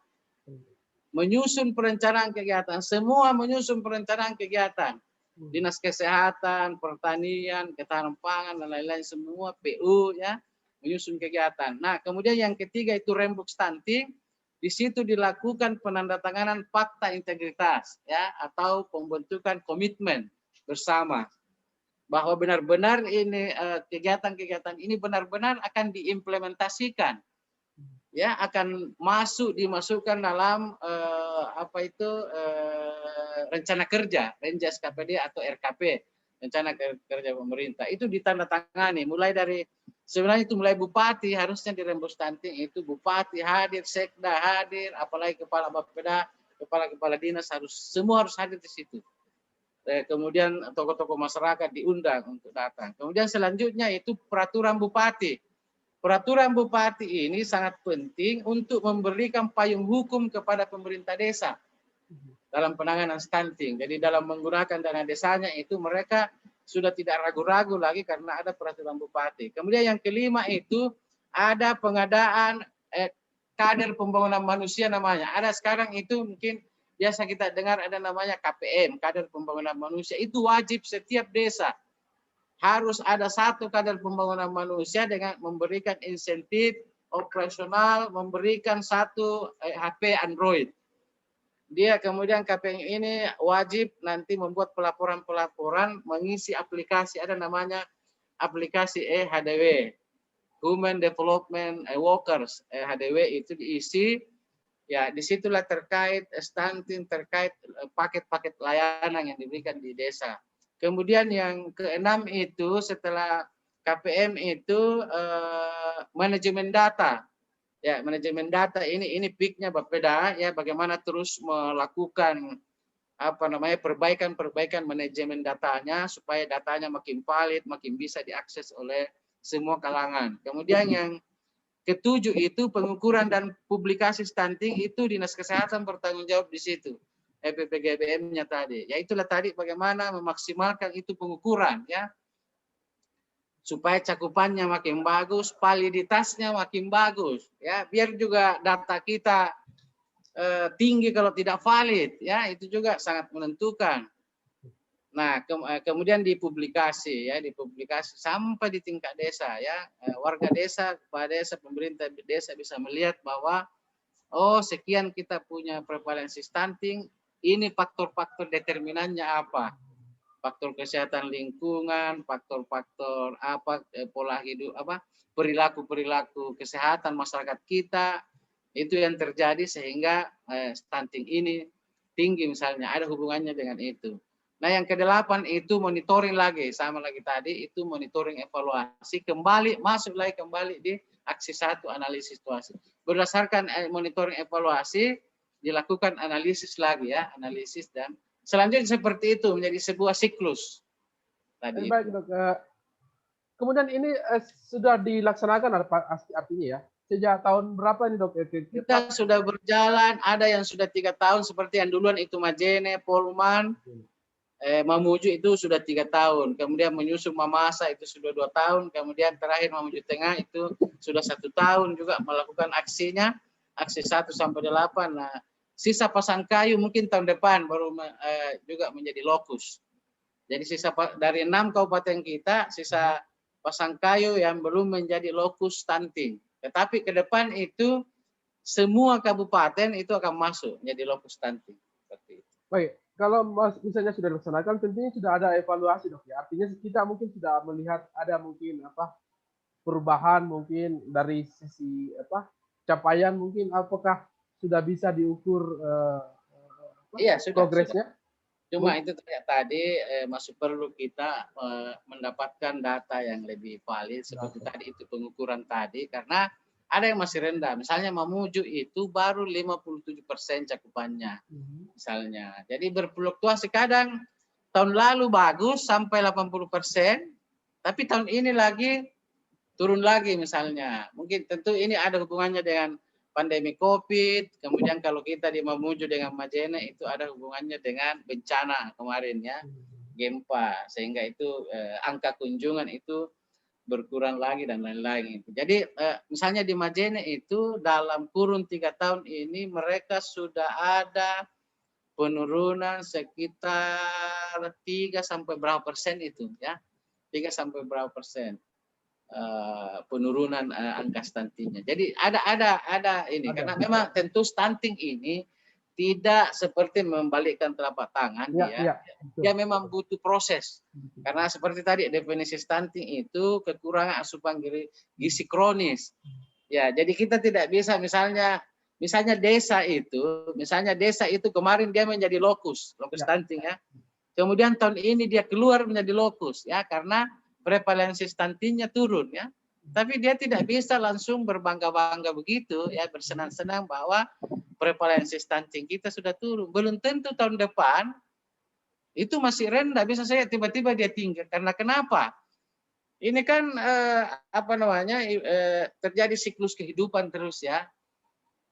[SPEAKER 2] Menyusun perencanaan kegiatan, semua menyusun perencanaan kegiatan. Dinas Kesehatan, Pertanian, Ketahanan Pangan dan lain-lain semua PU, ya, menyusun kegiatan. Nah, kemudian yang ketiga itu rembuk stunting. di situ dilakukan penandatanganan fakta integritas ya atau pembentukan komitmen bersama bahwa benar-benar ini kegiatan-kegiatan ini benar-benar akan diimplementasikan ya, akan dimasukkan dalam rencana kerja Renjas KPD atau RKP, rencana kerja pemerintah. Itu ditandatangani mulai dari sebenarnya itu mulai bupati harusnya dirembus stunting, itu bupati hadir, sekda hadir, apalagi kepala bapeda, kepala dinas semua harus hadir di situ. Kemudian tokoh-tokoh masyarakat diundang untuk datang. Kemudian selanjutnya itu peraturan bupati. Peraturan bupati ini sangat penting untuk memberikan payung hukum kepada pemerintah desa dalam penanganan stunting. Jadi dalam menggunakan dana desanya itu mereka sudah tidak ragu-ragu lagi karena ada peraturan bupati. Kemudian yang kelima itu ada pengadaan kader pembangunan manusia namanya. Ada sekarang itu mungkin biasa kita dengar ada namanya KPM, kader pembangunan manusia. Itu wajib setiap desa. Harus ada satu kader pembangunan manusia dengan memberikan insentif operasional, memberikan satu HP Android. Dia kemudian KPM ini wajib nanti membuat pelaporan-pelaporan mengisi aplikasi, ada namanya aplikasi HDW, Human Development Workers, HDW itu diisi, ya disitulah terkait stunting, terkait paket-paket layanan yang diberikan di desa. Kemudian yang keenam itu setelah KPM itu manajemen data. Ya, manajemen data ini peaknya Bapeda ya, bagaimana terus melakukan perbaikan manajemen datanya supaya datanya makin valid, makin bisa diakses oleh semua kalangan. Kemudian yang ketujuh itu pengukuran dan publikasi stunting, itu Dinas Kesehatan bertanggung jawab di situ. PPGBM-nya tadi. Ya itulah tadi bagaimana memaksimalkan itu pengukuran ya. Supaya cakupannya makin bagus, validitasnya makin bagus ya. Biar juga data kita tinggi kalau tidak valid ya, itu juga sangat menentukan. Nah, kemudian dipublikasi ya, dipublikasi sampai di tingkat desa ya. Warga desa, kepala desa, pemerintah desa bisa melihat bahwa oh sekian kita punya prevalensi stunting, ini faktor-faktor determinannya apa? Faktor kesehatan lingkungan, faktor-faktor pola hidup perilaku kesehatan masyarakat kita, itu yang terjadi sehingga stunting ini tinggi misalnya, ada hubungannya dengan itu. Nah, yang kedelapan itu monitoring lagi, sama lagi tadi itu monitoring evaluasi, masuk lagi kembali di aksi 1 analisis situasi. Berdasarkan monitoring evaluasi dilakukan analisis lagi ya, analisis dan selanjutnya seperti itu menjadi sebuah siklus. Tadi.
[SPEAKER 3] Baik dok. Kemudian ini sudah dilaksanakan artinya ya? Sejak tahun berapa ini dok?
[SPEAKER 2] Kita sudah berjalan, ada yang sudah 3 tahun seperti yang duluan itu Majene, Polman, Mamuju itu sudah 3 tahun. Kemudian menyusul Mamasa itu sudah 2 tahun. Kemudian terakhir Mamuju Tengah itu sudah 1 tahun juga melakukan aksinya, aksi 1 sampai 8. Nah, sisa Pasangkayu mungkin tahun depan baru juga menjadi lokus. Jadi sisa dari 6 kabupaten kita, sisa Pasangkayu yang belum menjadi lokus stunting. Tetapi ke depan itu semua kabupaten itu akan masuk menjadi lokus stunting. Seperti itu.
[SPEAKER 3] Baik, kalau misalnya sudah dilaksanakan, tentunya sudah ada evaluasi dok ya. Artinya kita mungkin sudah melihat ada mungkin perubahan mungkin dari sisi capaian mungkin apakah sudah bisa diukur
[SPEAKER 2] iya,
[SPEAKER 3] progresnya?
[SPEAKER 2] Cuma itu tadi masih perlu kita mendapatkan data yang lebih valid seperti tadi itu pengukuran tadi, karena ada yang masih rendah. Misalnya Mamuju itu baru 57% cakupannya. Misalnya. Jadi berfluktuasi, kadang tahun lalu bagus sampai 80%, tapi tahun ini lagi turun lagi misalnya. Mungkin tentu ini ada hubungannya dengan pandemi COVID, kemudian kalau kita di Mamuju dengan Majene itu ada hubungannya dengan bencana kemarin ya, gempa, sehingga itu angka kunjungan itu berkurang lagi dan lain-lain. Jadi misalnya di Majene itu dalam kurun 3 tahun ini mereka sudah ada penurunan sekitar 3 sampai berapa persen itu ya, 3 sampai berapa persen. penurunan angka stuntingnya. Jadi ada ini karena memang tentu stunting ini tidak seperti membalikkan telapak tangan dia memang butuh proses. Karena seperti tadi definisi stunting itu kekurangan asupan gizi kronis. Ya, jadi kita tidak bisa misalnya desa itu kemarin dia menjadi lokus stunting ya. Kemudian tahun ini dia keluar menjadi lokus ya karena prevalensi stuntingnya turun ya. Tapi dia tidak bisa langsung berbangga-bangga begitu ya, bersenang-senang bahwa prevalensi stunting kita sudah turun. Belum tentu tahun depan itu masih rendah, bisa saya tiba-tiba dia tinggi. Karena kenapa? Ini kan terjadi siklus kehidupan terus ya.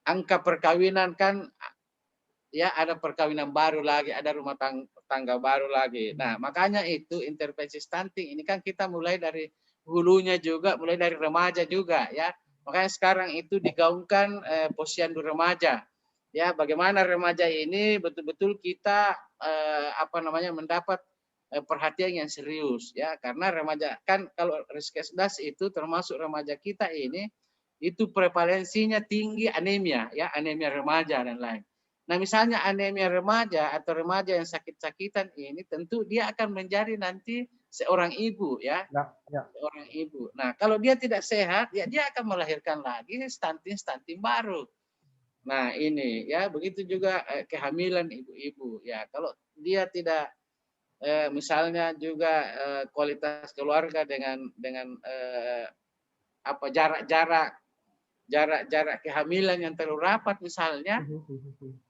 [SPEAKER 2] Angka perkawinan kan ya ada perkawinan baru lagi, ada rumah tangga baru lagi. Nah, makanya itu intervensi stunting ini kan kita mulai dari hulunya juga, mulai dari remaja juga ya. Makanya sekarang itu digaungkan posyandu remaja. Ya, bagaimana remaja ini betul-betul kita mendapat perhatian yang serius ya, karena remaja kan kalau Riskesdas itu termasuk remaja kita ini itu prevalensinya tinggi anemia ya, anemia remaja dan lain. Nah, misalnya anemia remaja atau remaja yang sakit-sakitan ini tentu dia akan menjadi nanti seorang ibu ya. Seorang ibu. Nah, kalau dia tidak sehat ya dia akan melahirkan lagi stunting baru. Nah, ini ya begitu juga kehamilan ibu-ibu ya. Kalau dia tidak misalnya juga kualitas keluarga dengan jarak kehamilan yang terlalu rapat misalnya,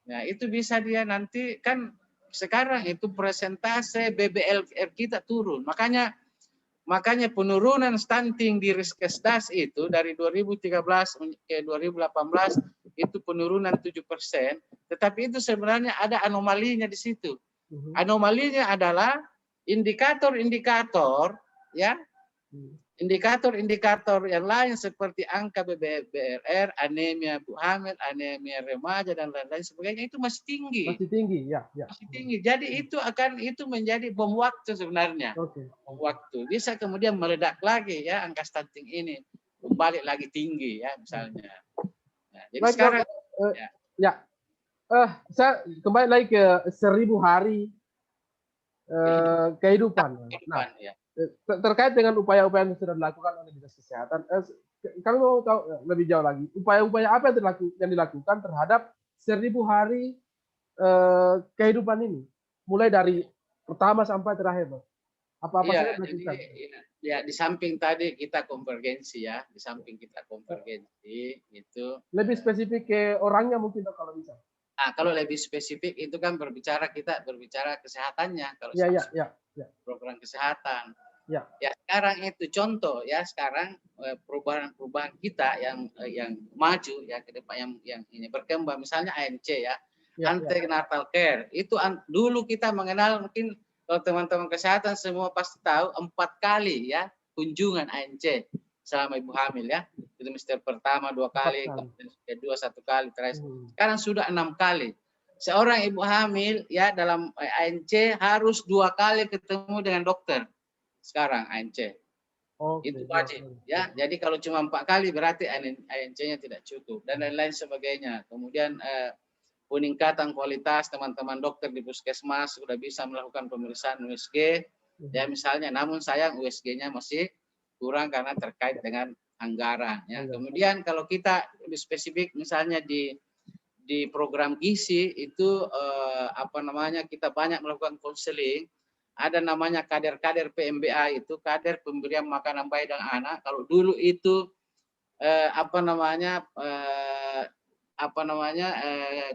[SPEAKER 2] nah itu bisa dia nanti kan sekarang itu persentase BBLR kita turun, makanya penurunan stunting di Riskesdas itu dari 2013 ke 2018 itu penurunan 7%, tetapi itu sebenarnya ada anomalinya di situ. Anomalinya adalah indikator-indikator ya. Indikator-indikator yang lain seperti angka BBLR, anemia ibu hamil, anemia remaja dan lain-lain sebagainya itu masih tinggi.
[SPEAKER 3] Masih tinggi, ya.
[SPEAKER 2] Masih tinggi. Jadi itu menjadi bom waktu sebenarnya. Bom waktu. Bisa kemudian meledak lagi ya angka stunting ini, kembali lagi tinggi ya misalnya. Nah, jadi
[SPEAKER 3] baik,
[SPEAKER 2] sekarang
[SPEAKER 3] saya kembali lagi ke 1000 hari kehidupan. Nah, terkait dengan upaya-upaya yang sudah dilakukan oleh Dinas Kesehatan, kami mau tahu lebih jauh lagi, upaya-upaya apa yang dilakukan terhadap 1000 hari kehidupan ini, mulai dari pertama sampai terakhir, apa-apa saja dilakukan?
[SPEAKER 2] Ya, di samping tadi kita konvergensi ya, di samping kita konvergensi itu.
[SPEAKER 3] Lebih spesifik ke orangnya mungkin kalau bisa.
[SPEAKER 2] Nah, kalau lebih spesifik itu kan kita berbicara kesehatannya kalau program kesehatan. Ya, sekarang itu contoh ya, sekarang perubahan kita yang maju ya ke depan yang ini berkembang, misalnya ANC ya, antenatal care. Itu dulu kita mengenal, mungkin kalau teman-teman kesehatan semua pasti tahu 4 kali ya kunjungan ANC selama ibu hamil ya. Itu trimester pertama 2 kali, kedua 1 kali, terakhir. Sekarang sudah 6 kali. Seorang ibu hamil ya dalam ANC harus 2 kali ketemu dengan dokter. Sekarang ANC. Itu wajib ya. Jadi kalau cuma 4 kali berarti ANC-nya tidak cukup dan lain-lain sebagainya. Kemudian peningkatan kualitas teman-teman dokter di puskesmas sudah bisa melakukan pemeriksaan USG ya misalnya, namun sayang USG-nya masih kurang karena terkait dengan anggaran ya. Kemudian kalau kita lebih spesifik misalnya di program gizi itu kita banyak melakukan konseling. Ada namanya kader PMBA, itu kader pemberian makanan bayi dan anak. Kalau dulu itu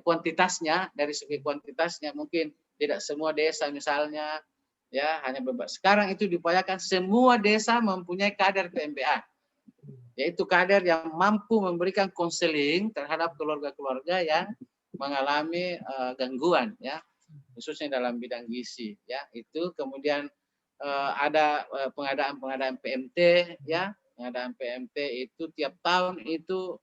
[SPEAKER 2] kuantitasnya, dari segi kuantitasnya mungkin tidak semua desa misalnya ya, hanya beberapa. Sekarang itu diupayakan semua desa mempunyai kader PMBA, yaitu kader yang mampu memberikan konseling terhadap keluarga-keluarga yang mengalami gangguan ya, khususnya dalam bidang gizi ya. Itu kemudian ada pengadaan PMT ya, pengadaan PMT itu tiap tahun itu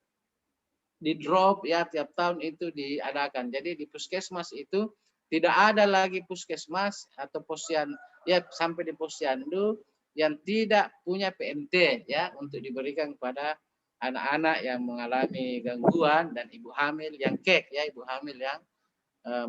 [SPEAKER 2] di drop ya, tiap tahun itu diadakan. Jadi di puskesmas itu tidak ada lagi puskesmas atau posyandu ya, sampai di posyandu yang tidak punya PMT ya untuk diberikan kepada anak-anak yang mengalami gangguan dan ibu hamil yang KEK ya, ibu hamil yang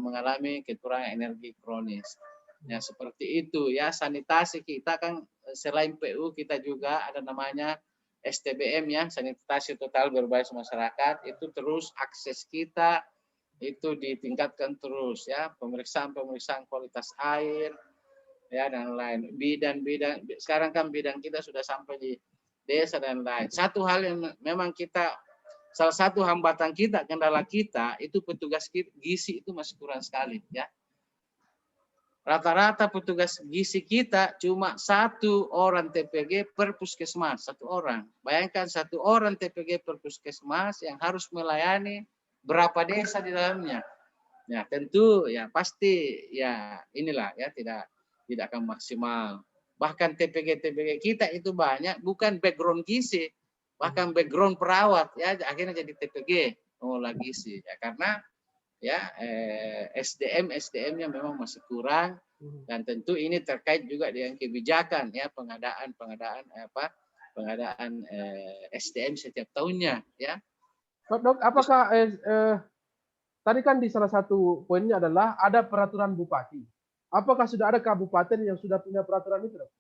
[SPEAKER 2] mengalami kekurangan energi kronis. Ya seperti itu ya. Sanitasi kita kan selain PU kita juga ada namanya STBM ya, sanitasi total berbasis masyarakat. Itu terus akses kita itu ditingkatkan terus ya, pemeriksaan kualitas air ya dan lain. Bidang sekarang kan bidang kita sudah sampai di desa dan lain. Satu hal yang memang kita, salah satu hambatan kita, kendala kita itu petugas gizi itu masih kurang sekali ya. Rata-rata petugas gizi kita cuma 1 orang TPG per puskesmas, 1 orang. Bayangkan 1 orang TPG per puskesmas yang harus melayani berapa desa di dalamnya. Ya tentu ya pasti ya inilah ya tidak akan maksimal. Bahkan TPG kita itu banyak bukan background gizi, bahkan background perawat ya, akhirnya jadi TPG pengelola gizi ya, karena ya SDM-nya memang masih kurang, dan tentu ini terkait juga dengan kebijakan ya pengadaan SDM setiap tahunnya ya.
[SPEAKER 3] Pak Dok, apakah tadi kan di salah satu poinnya adalah ada peraturan bupati. Apakah sudah ada kabupaten yang sudah punya peraturan itu, Dok?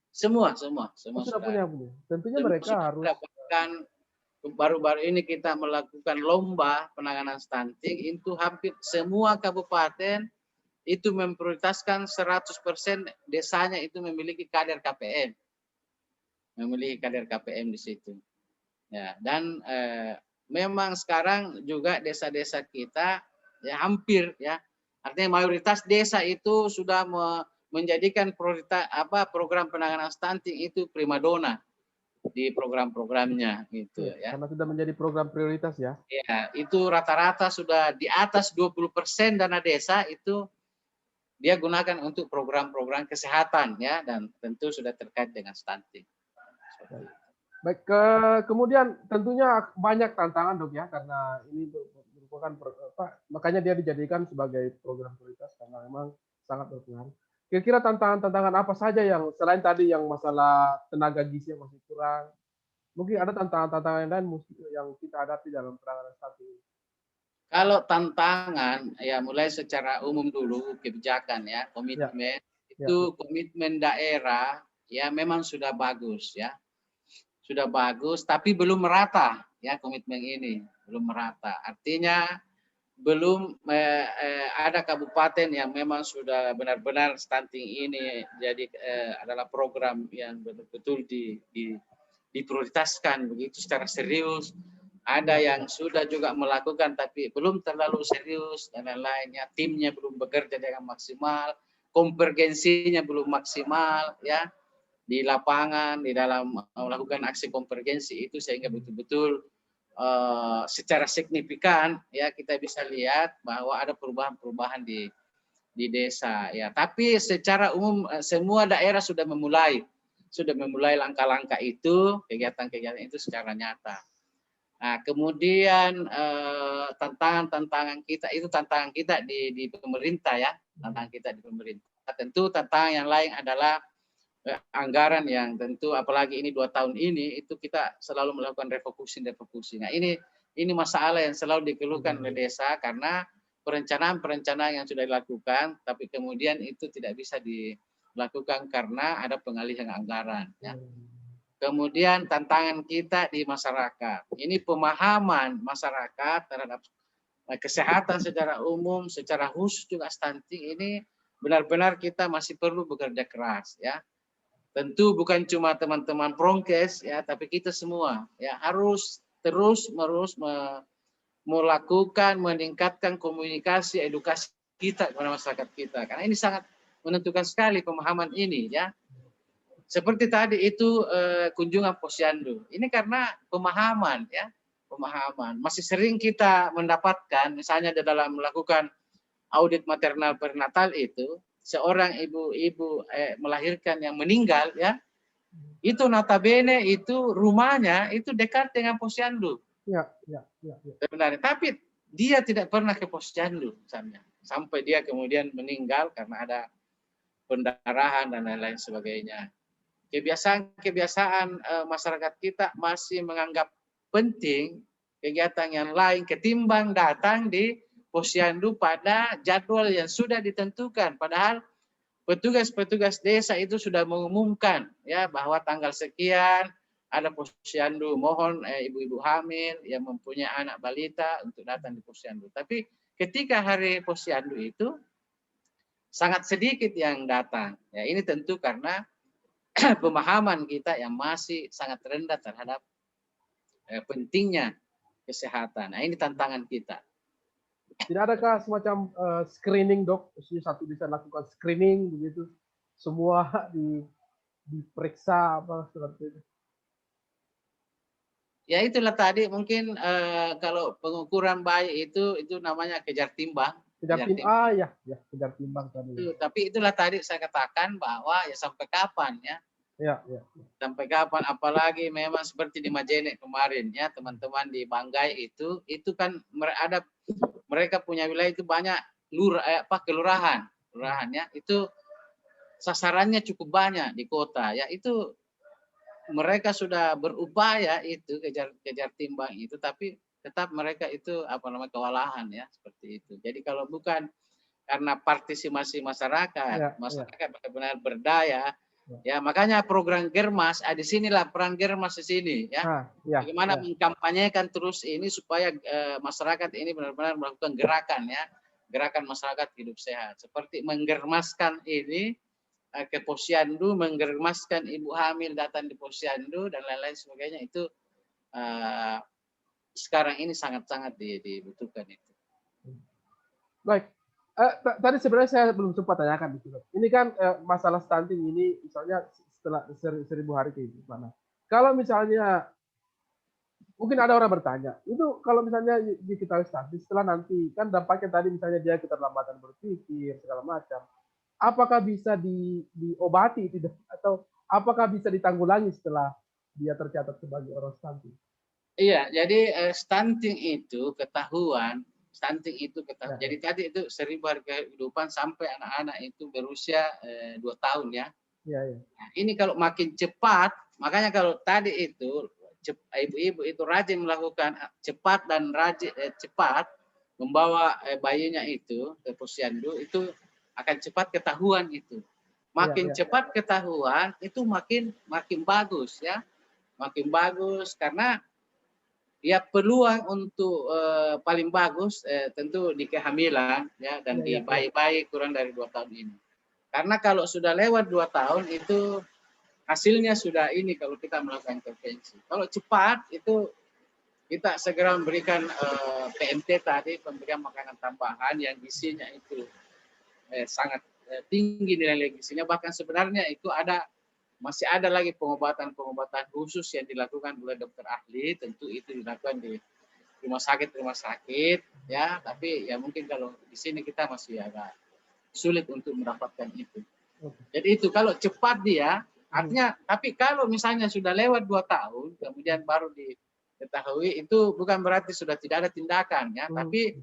[SPEAKER 2] Semua
[SPEAKER 3] sudah punya. Tentunya mereka harus.
[SPEAKER 2] Bahkan baru-baru ini kita melakukan lomba penanganan stunting, itu hampir semua kabupaten itu memprioritaskan 100% desanya itu memiliki kader KPM. Memiliki kader KPM di situ. Ya, dan memang sekarang juga desa-desa kita ya hampir ya, artinya mayoritas desa itu sudah menjadikan prioritas program penanganan stunting itu primadona di program-programnya gitu ya.
[SPEAKER 3] Karena sudah menjadi program prioritas ya.
[SPEAKER 2] Ya, itu rata-rata sudah di atas 20% dana desa itu dia gunakan untuk program-program kesehatan ya, dan tentu sudah terkait dengan stunting.
[SPEAKER 3] Baik, kemudian tentunya banyak tantangan, Dok ya, karena ini merupakan makanya dia dijadikan sebagai program prioritas karena memang sangat berpengaruh. Kira-kira tantangan-tantangan apa saja yang selain tadi yang masalah tenaga gizi yang masih kurang, mungkin ada tantangan-tantangan yang lain yang kita hadapi dalam penanganan stunting?
[SPEAKER 2] Kalau tantangan ya mulai secara umum dulu kebijakan ya, komitmen itu komitmen daerah ya memang sudah bagus ya. Sudah bagus tapi belum merata ya, komitmen ini belum merata. Artinya belum ada kabupaten yang memang sudah benar-benar stunting ini jadi adalah program yang betul-betul diprioritaskan begitu secara serius. Ada yang sudah juga melakukan tapi belum terlalu serius dan lain-lainnya. Timnya belum bekerja dengan maksimal, konvergensinya belum maksimal ya di lapangan di dalam melakukan aksi konvergensi itu, sehingga betul-betul secara signifikan ya kita bisa lihat bahwa ada perubahan-perubahan di desa ya. Tapi secara umum semua daerah sudah memulai langkah-langkah itu, kegiatan-kegiatan itu secara nyata. Nah, kemudian tantangan kita di pemerintah ya, tantangan kita di pemerintah. Tentu tantangan yang lain adalah anggaran yang tentu apalagi ini 2 tahun ini itu kita selalu melakukan refocusing. Nah, ini masalah yang selalu dikeluhkan oleh desa karena perencanaan yang sudah dilakukan tapi kemudian itu tidak bisa dilakukan karena ada pengalihan anggaran ya. Kemudian tantangan kita di masyarakat. Ini pemahaman masyarakat terhadap kesehatan secara umum, secara khusus juga stunting ini benar-benar kita masih perlu bekerja keras ya. Tentu bukan cuma teman-teman Promkes ya, tapi kita semua ya harus terus-menerus melakukan meningkatkan komunikasi edukasi kita kepada masyarakat kita. Karena ini sangat menentukan sekali pemahaman ini ya. Seperti tadi itu kunjungan posyandu. Ini karena pemahaman ya, pemahaman. Masih sering kita mendapatkan misalnya di dalam melakukan audit maternal perinatal itu seorang ibu-ibu melahirkan yang meninggal ya, itu notabene itu rumahnya itu dekat dengan posyandu.
[SPEAKER 3] Ya.
[SPEAKER 2] Sebenarnya, tapi dia tidak pernah ke posyandu misalnya, sampai dia kemudian meninggal karena ada pendarahan dan lain-lain sebagainya. kebiasaan masyarakat kita masih menganggap penting kegiatan yang lain ketimbang datang di posyandu pada jadwal yang sudah ditentukan. Padahal petugas-petugas desa itu sudah mengumumkan ya bahwa tanggal sekian ada posyandu. Mohon ibu-ibu hamil yang mempunyai anak balita untuk datang di posyandu. Tapi ketika hari posyandu itu sangat sedikit yang datang. Ya, ini tentu karena pemahaman kita yang masih sangat rendah terhadap pentingnya kesehatan. Nah, ini tantangan kita.
[SPEAKER 3] Tidak adakah semacam screening, Dok? Satu bisa lakukan screening begitu, semua diperiksa apa seperti itu?
[SPEAKER 2] Ya itulah tadi mungkin kalau pengukuran bayi itu namanya kejar timbang.
[SPEAKER 3] Kejar timbang, ya, kejar timbang tadi.
[SPEAKER 2] Tapi itulah tadi saya katakan bahwa ya sampai kapan ya?
[SPEAKER 3] Ya.
[SPEAKER 2] Sampai kapan? Apalagi memang seperti di Majene kemarin ya, teman-teman di Banggai itu kan mereka punya wilayah itu banyak kelurahan ya, itu sasarannya cukup banyak di kota ya, itu mereka sudah berupaya itu kejar timbang itu, tapi tetap mereka itu kewalahan ya seperti itu. Jadi kalau bukan karena partisipasi masyarakat benar-benar berdaya ya, makanya program Germas di sinilah peran Germas di sini ya. Bagaimana mengkampanyekan terus ini supaya masyarakat ini benar-benar melakukan gerakan masyarakat hidup sehat, seperti menggermaskan ini ke posyandu, menggermaskan ibu hamil datang di posyandu dan lain-lain sebagainya, itu sekarang ini sangat-sangat dibutuhkan itu.
[SPEAKER 3] Baik, tadi sebenarnya saya belum sempat tanyakan di sini. Ini kan masalah stunting ini, misalnya setelah 1000 hari kehidupan. Kalau misalnya mungkin ada orang bertanya, itu kalau misalnya diketahui stunting setelah nanti kan dampaknya tadi misalnya dia keterlambatan berpikir segala macam. Apakah bisa diobati tidak, atau apakah bisa ditanggulangi setelah dia tercatat sebagai orang stunting?
[SPEAKER 2] Iya, jadi stunting itu ketahuan.
[SPEAKER 3] Ya.
[SPEAKER 2] Jadi tadi itu 1000 hari kehidupan sampai anak-anak itu berusia 2 tahun ya.
[SPEAKER 3] Iya.
[SPEAKER 2] Nah, ini kalau makin cepat, makanya kalau tadi itu ibu-ibu itu rajin melakukan cepat dan cepat membawa bayinya itu ke posyandu, itu akan cepat ketahuan itu. Makin cepat ketahuan itu makin bagus ya. Makin bagus karena ya peluang untuk paling bagus tentu di kehamilan ya, dan di bayi-bayi kurang dari 2 tahun ini. Karena kalau sudah lewat 2 tahun itu hasilnya sudah ini kalau kita melakukan intervensi. Kalau cepat itu kita segera memberikan PMT tadi, pemberian makanan tambahan yang gizinya itu sangat tinggi nilai gizinya, bahkan sebenarnya itu masih ada lagi pengobatan khusus yang dilakukan oleh dokter ahli, tentu itu dilakukan di rumah sakit ya, tapi ya mungkin kalau di sini kita masih agak sulit untuk mendapatkan itu. Jadi itu kalau cepat dia artinya, tapi kalau misalnya sudah lewat 2 tahun kemudian baru diketahui, itu bukan berarti sudah tidak ada tindakan ya, tapi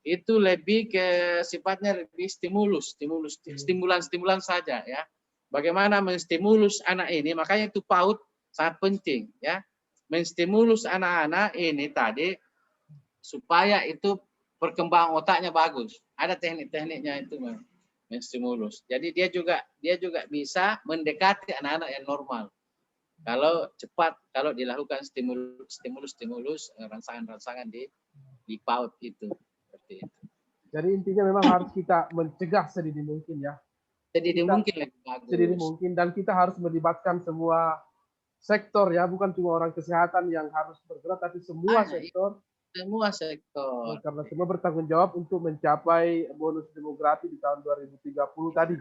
[SPEAKER 2] itu lebih ke sifatnya lebih stimulan saja ya. Bagaimana menstimulus anak ini, makanya itu PAUD sangat penting ya. Menstimulus anak-anak ini tadi supaya itu perkembangan otaknya bagus. Ada teknik-tekniknya itu menstimulus. Jadi dia juga bisa mendekati anak-anak yang normal. Kalau cepat, kalau dilakukan stimulus rangsangan-rangsangan di PAUD itu. Seperti itu.
[SPEAKER 3] Jadi intinya memang harus kita mencegah sedini mungkin ya.
[SPEAKER 2] Sedini mungkin lebih bagus.
[SPEAKER 3] Sedini mungkin, dan kita harus melibatkan semua sektor ya, bukan cuma orang kesehatan yang harus bergerak, tapi semua sektor.
[SPEAKER 2] Semua sektor.
[SPEAKER 3] Karena semua bertanggung jawab untuk mencapai bonus demografi di tahun 2030 tadi.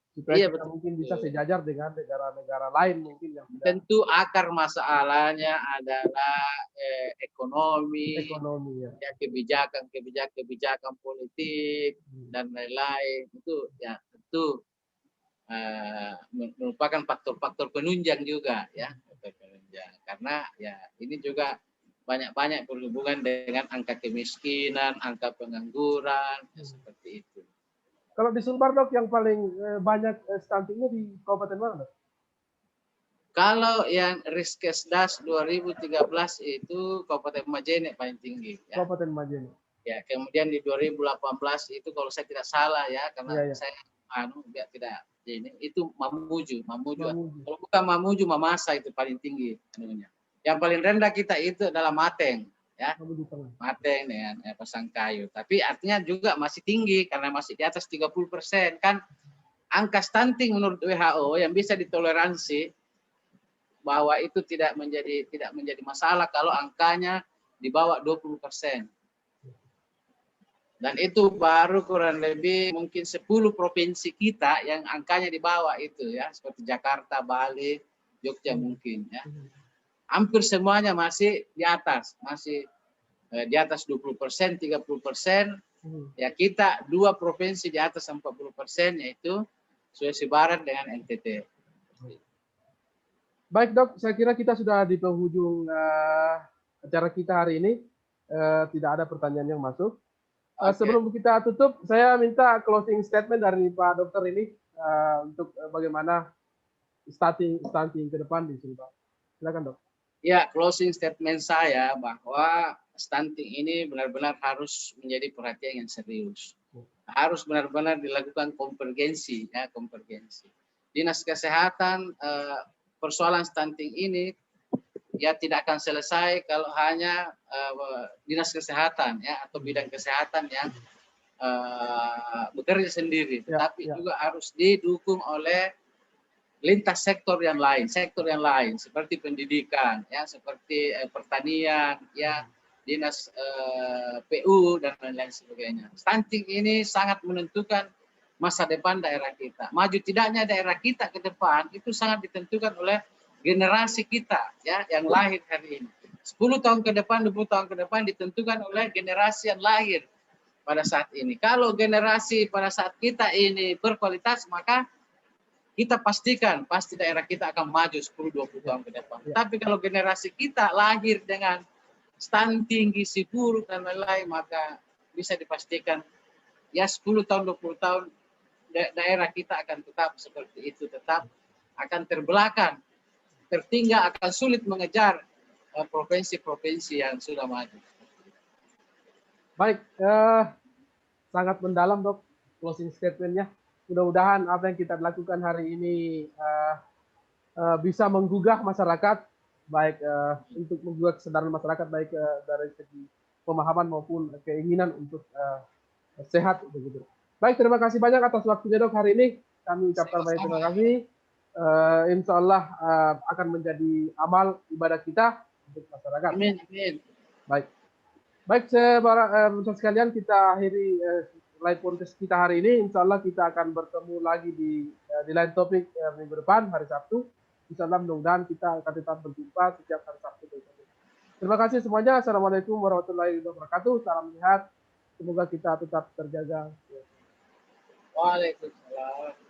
[SPEAKER 3] Supaya kita mungkin bisa sejajar dengan negara-negara lain mungkin yang
[SPEAKER 2] tentu akar masalahnya adalah ekonomi ya, kebijakan politik dan lain-lain, itu ya tentu merupakan faktor-faktor penunjang juga ya, karena ya ini juga banyak berhubungan dengan angka kemiskinan, angka pengangguran ya, seperti itu.
[SPEAKER 3] Kalau di Sumbar, Dok, yang paling banyak stuntingnya di kabupaten mana, Dok?
[SPEAKER 2] Kalau yang Riskesdas 2013 itu Kabupaten Majene paling tinggi. Ya.
[SPEAKER 3] Kabupaten Majene.
[SPEAKER 2] Ya, kemudian di 2018 itu kalau saya tidak salah ya, karena
[SPEAKER 3] Iya, iya.
[SPEAKER 2] saya tidak ini itu Mamuju.
[SPEAKER 3] Mamuju.
[SPEAKER 2] Kalau bukan Mamuju, Mamasa itu paling tinggi anunya. Yang paling rendah kita itu adalah Mateng, ya.
[SPEAKER 3] Mamuju Tengah.
[SPEAKER 2] Mateng dengan Pasangkayu. Tapi artinya juga masih tinggi karena masih di atas 30%. Kan angka stunting menurut WHO yang bisa ditoleransi bahwa itu tidak menjadi masalah kalau angkanya di bawah 20%. Dan itu baru kurang lebih mungkin 10 provinsi kita yang angkanya di bawah itu ya, seperti Jakarta, Bali, Jogja mungkin ya. Hampir semuanya masih di atas, masih di atas 20%, 30%. Ya kita 2 provinsi di atas 40%, yaitu Sulawesi Barat dengan NTT.
[SPEAKER 3] Baik dok, saya kira kita sudah di penghujung acara kita hari ini. Tidak ada pertanyaan yang masuk. Sebelum kita tutup, saya minta closing statement dari Pak Dokter ini untuk bagaimana stunting ke depan di sini, Pak. Silakan, Dok.
[SPEAKER 2] Ya, closing statement saya bahwa stunting ini benar-benar harus menjadi perhatian yang serius. Harus benar-benar dilakukan konvergensi, ya, konvergensi. Dinas Kesehatan, persoalan stunting ini ya tidak akan selesai kalau hanya dinas kesehatan ya atau bidang kesehatan yang bekerja sendiri, tetapi juga harus didukung oleh lintas sektor yang lain seperti pendidikan ya, seperti pertanian ya, dinas PU dan lain-lain sebagainya. Stunting ini sangat menentukan masa depan daerah kita. Maju tidaknya daerah kita ke depan itu sangat ditentukan oleh generasi kita ya yang lahir hari ini. 10 tahun ke depan, 20 tahun ke depan ditentukan oleh generasi yang lahir pada saat ini. Kalau generasi pada saat kita ini berkualitas, maka kita pastikan pasti daerah kita akan maju 10-20 tahun ke depan. Tapi kalau generasi kita lahir dengan stunting, gizi buruk dan lain-lain, maka bisa dipastikan ya 10 tahun, 20 tahun daerah kita akan tetap seperti itu, tetap akan terbelakang, tertinggal, akan sulit mengejar provinsi-provinsi yang sudah maju.
[SPEAKER 3] Baik, sangat mendalam Dok closing statement-nya. Mudah-mudahan apa yang kita lakukan hari ini bisa menggugah masyarakat, baik untuk menggugah kesadaran masyarakat, baik dari segi pemahaman maupun keinginan untuk sehat begitu. Baik, terima kasih banyak atas waktunya Dok hari ini. Kami ucapkan banyak terima kasih. Insya Allah akan menjadi amal ibadah kita untuk masyarakat.
[SPEAKER 2] Amin, amin.
[SPEAKER 3] Baik, para sekalian, kita akhiri live podcast kita hari ini. Insya Allah kita akan bertemu lagi di lain topik minggu depan, hari Sabtu. Insya Allah mudah-mudahan kita akan tetap berjumpa setiap hari Sabtu. Terima kasih semuanya. Assalamualaikum warahmatullahi wabarakatuh. Salam sehat. Semoga kita tetap terjaga.
[SPEAKER 2] Waalaikumsalam.